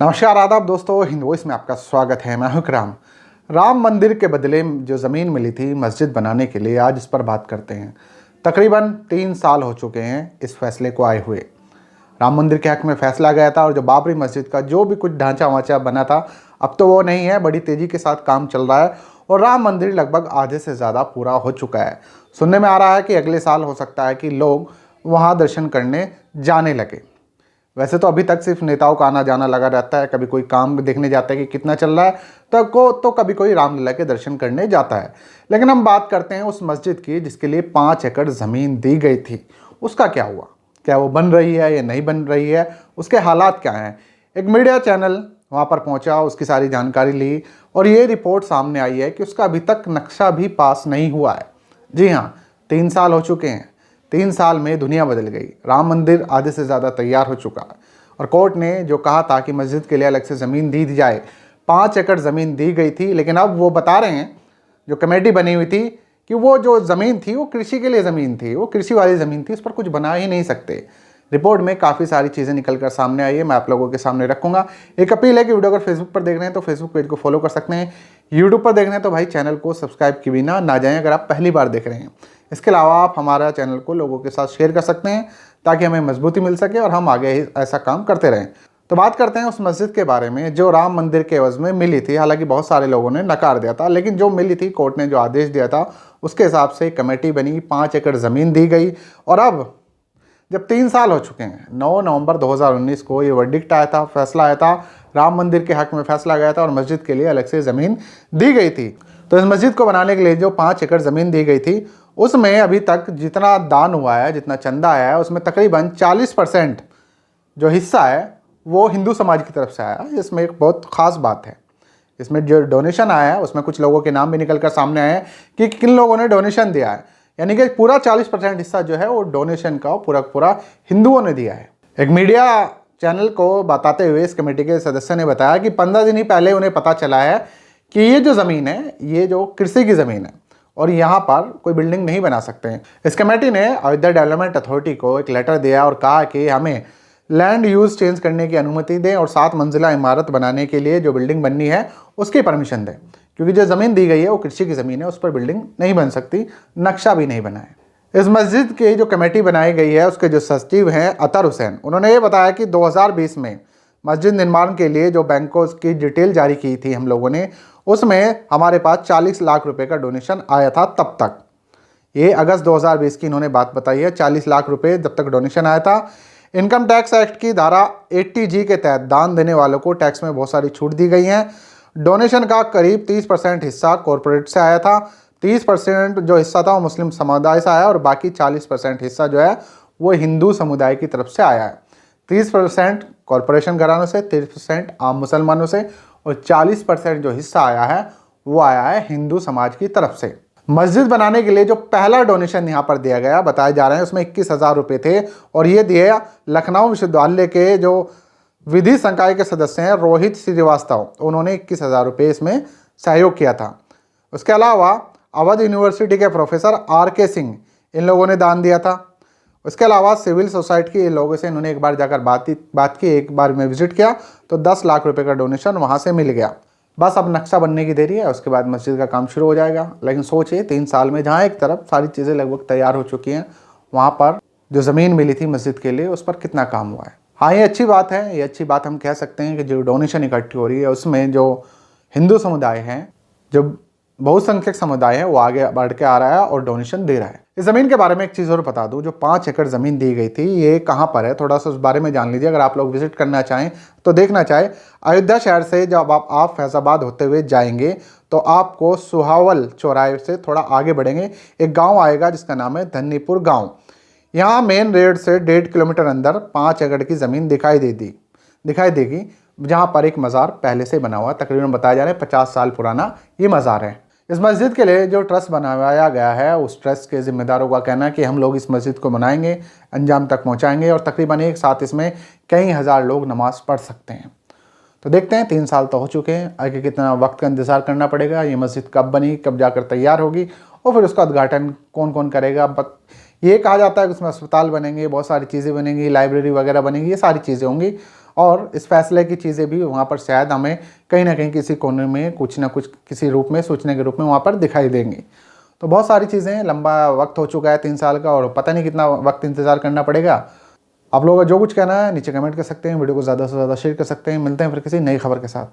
नमस्कार आदाब दोस्तों, हिंद वॉइस में आपका स्वागत है। मैं हूं इकराम। राम मंदिर के बदले जो ज़मीन मिली थी मस्जिद बनाने के लिए, आज इस पर बात करते हैं। तकरीबन 3 साल हो चुके हैं इस फैसले को आए हुए। राम मंदिर के हक में फैसला गया था और जो बाबरी मस्जिद का जो भी कुछ ढांचा वांचा बना था, अब तो वो नहीं है। बड़ी तेज़ी के साथ काम चल रहा है और राम मंदिर लगभग आधे से ज़्यादा पूरा हो चुका है। सुनने में आ रहा है कि अगले साल हो सकता है कि लोग वहाँ दर्शन करने जाने लगे। वैसे तो अभी तक सिर्फ नेताओं का आना जाना लगा रहता है। कभी कोई काम देखने जाता है कि कितना चल रहा है, तो कभी कोई रामलला के दर्शन करने जाता है। लेकिन हम बात करते हैं उस मस्जिद की जिसके लिए 5 एकड़ ज़मीन दी गई थी। उसका क्या हुआ? क्या वो बन रही है या नहीं बन रही है? उसके हालात क्या हैं? एक मीडिया चैनल वहाँ पर पहुँचा, उसकी सारी जानकारी ली और ये रिपोर्ट सामने आई है कि उसका अभी तक नक्शा भी पास नहीं हुआ है। जी हाँ, 3 साल हो चुके हैं। 3 साल में दुनिया बदल गई। राम मंदिर आधे से ज़्यादा तैयार हो चुका है और कोर्ट ने जो कहा था कि मस्जिद के लिए अलग से ज़मीन दी जाए, 5 एकड़ ज़मीन दी गई थी। लेकिन अब वो बता रहे हैं, जो कमेटी बनी हुई थी, कि वो जो ज़मीन थी वो कृषि के लिए ज़मीन थी, वो कृषि वाली ज़मीन थी, उस पर कुछ बना ही नहीं सकते। रिपोर्ट में काफ़ी सारी चीज़ें निकल कर सामने आई है, मैं आप लोगों के सामने रखूँगा। एक अपील है कि वीडियो अगर फेसबुक पर देख रहे हैं तो फेसबुक पेज को फॉलो कर सकते हैं। यूट्यूब पर देख रहे हैं तो भाई चैनल को सब्सक्राइब किए बिना ना जाएं अगर आप पहली बार देख रहे हैं। इसके अलावा आप हमारा चैनल को लोगों के साथ शेयर कर सकते हैं ताकि हमें मजबूती मिल सके और हम आगे ऐसा काम करते रहें। तो बात करते हैं उस मस्जिद के बारे में जो राम मंदिर के एवज में मिली थी। हालांकि बहुत सारे लोगों ने नकार दिया था, लेकिन जो मिली थी, कोर्ट ने जो आदेश दिया था उसके हिसाब से कमेटी बनी, 5 एकड़ ज़मीन दी गई। और अब जब 3 साल हो चुके हैं, 9 नवंबर 2019 को ये वर्डिक्ट आया था, फैसला आया था, राम मंदिर के हक में फैसला गया था और मस्जिद के लिए अलग से ज़मीन दी गई थी। तो इस मस्जिद को बनाने के लिए जो 5 एकड़ ज़मीन दी गई थी, उसमें अभी तक जितना दान हुआ है, जितना चंदा आया है, उसमें तकरीबन 40% जो हिस्सा है वो हिंदू समाज की तरफ से आया। इसमें एक बहुत ख़ास बात है, इसमें जो डोनेशन आया है उसमें कुछ लोगों के नाम भी निकल कर सामने आए हैं कि किन लोगों ने डोनेशन दिया है। यानी कि पूरा 40% हिस्सा जो है वो डोनेशन का पूरा हिंदुओं ने दिया है। एक मीडिया चैनल को बताते हुए इस कमेटी के सदस्य ने बताया कि 15 दिन ही पहले उन्हें पता चला है कि ये जो ज़मीन है, ये जो कृषि की ज़मीन है और यहाँ पर कोई बिल्डिंग नहीं बना सकते हैं। इस कमेटी ने अयोध्या डेवलपमेंट अथॉरिटी को एक लेटर दिया और कहा कि हमें लैंड यूज़ चेंज करने की अनुमति दें और 7 मंजिला इमारत बनाने के लिए जो बिल्डिंग बननी है उसकी परमिशन दें, क्योंकि जो ज़मीन दी गई है वो कृषि की ज़मीन है, उस पर बिल्डिंग नहीं बन सकती, नक्शा भी नहीं बना है। इस मस्जिद की जो कमेटी बनाई गई है उसके जो सचिव हैं अतर हुसैन, उन्होंने ये बताया कि 2020 में मस्जिद निर्माण के लिए जो बैंकों की डिटेल जारी की थी हम लोगों ने, उसमें हमारे पास 40 लाख रुपए का डोनेशन आया था तब तक। ये अगस्त 2020 की इन्होंने बात बताई है। 40 लाख रुपए जब तक डोनेशन आया था। इनकम टैक्स एक्ट की धारा 80G के तहत दान देने वालों को टैक्स में बहुत सारी छूट दी गई हैं। डोनेशन का करीब 30% हिस्सा कॉरपोरेट से आया था, 30% जो हिस्सा था वो मुस्लिम समुदाय से आया और बाकी 40% हिस्सा जो है वो हिंदू समुदाय की तरफ से आया है। 30% कॉरपोरेशन घरानों से, 30% आम मुसलमानों से और 40% जो हिस्सा आया है वो आया है हिंदू समाज की तरफ से। मस्जिद बनाने के लिए जो पहला डोनेशन यहाँ पर दिया गया, बताए जा रहे हैं, उसमें 21,000 रुपये थे और ये दिए लखनऊ विश्वविद्यालय के जो विधि संकाय के सदस्य हैं रोहित श्रीवास्तव, उन्होंने 21,000 रुपये इसमें सहयोग किया था। उसके अलावा अवध यूनिवर्सिटी के प्रोफेसर RK सिंह, इन लोगों ने दान दिया था। उसके अलावा सिविल सोसाइटी के लोगों से इन्होंने एक बार जाकर बात की, एक बार में विजिट किया तो 10 लाख रुपये का डोनेशन वहाँ से मिल गया। बस अब नक्शा बनने की देरी है, उसके बाद मस्जिद का काम शुरू हो जाएगा। लेकिन सोचिए 3 साल में जहाँ एक तरफ सारी चीज़ें लगभग तैयार हो चुकी हैं, वहाँ पर जो ज़मीन मिली थी मस्जिद के लिए उस पर कितना काम हुआ है। हाँ, ये अच्छी बात है। ये अच्छी बात हम कह सकते हैं कि जो डोनेशन इकट्ठी हो रही है उसमें जो हिंदू समुदाय हैं, जो बहुसंख्यक समुदाय है, वो आगे बढ़ के आ रहा है और डोनेशन दे रहा है। इस ज़मीन के बारे में एक चीज़ और बता दूं, जो 5 एकड़ ज़मीन दी गई थी ये कहाँ पर है, थोड़ा सा उस बारे में जान लीजिए। अगर आप लोग विजिट करना चाहें तो देखना चाहें, अयोध्या शहर से जब आप फैजाबाद होते हुए जाएंगे तो आपको सुहावल चौराहे से थोड़ा आगे बढ़ेंगे, एक गाँव आएगा जिसका नाम है धन्नीपुर गाँव। यहाँ मेन रोड से 1.5 किलोमीटर अंदर 5 एकड़ की ज़मीन दिखाई देगी, जहाँ पर एक मज़ार पहले से बना हुआ है। तकरीबन बताया जा रहा है 50 साल पुराना ये मज़ार है। इस मस्जिद के लिए जो ट्रस्ट बनाया गया है, उस ट्रस्ट के जिम्मेदारों का कहना है कि हम लोग इस मस्जिद को बनाएंगे, अंजाम तक पहुंचाएंगे और तकरीबन एक साथ इसमें कई हज़ार लोग नमाज़ पढ़ सकते हैं। तो देखते हैं, 3 साल तो हो चुके हैं, आगे कितना वक्त का इंतज़ार करना पड़ेगा, ये मस्जिद कब बनी, कब जाकर तैयार होगी और फिर उसका उद्घाटन कौन कौन करेगा। ये कहा जाता है कि उसमें अस्पताल बनेंगे, बहुत सारी चीज़ें बनेंगी, लाइब्रेरी वगैरह बनेंगी, ये सारी चीज़ें होंगी और इस फैसले की चीज़ें भी वहाँ पर शायद हमें कहीं ना कहीं किसी कोने में कुछ ना कुछ किसी रूप में सोचने के रूप में वहाँ पर दिखाई देंगी। तो बहुत सारी चीज़ें, लंबा वक्त हो चुका है 3 साल का, और पता नहीं कितना वक्त इंतज़ार करना पड़ेगा। आप लोगों का जो कुछ कहना है नीचे कमेंट कर सकते हैं, वीडियो को ज़्यादा से ज़्यादा शेयर कर सकते हैं। मिलते हैं फिर किसी नई खबर के साथ।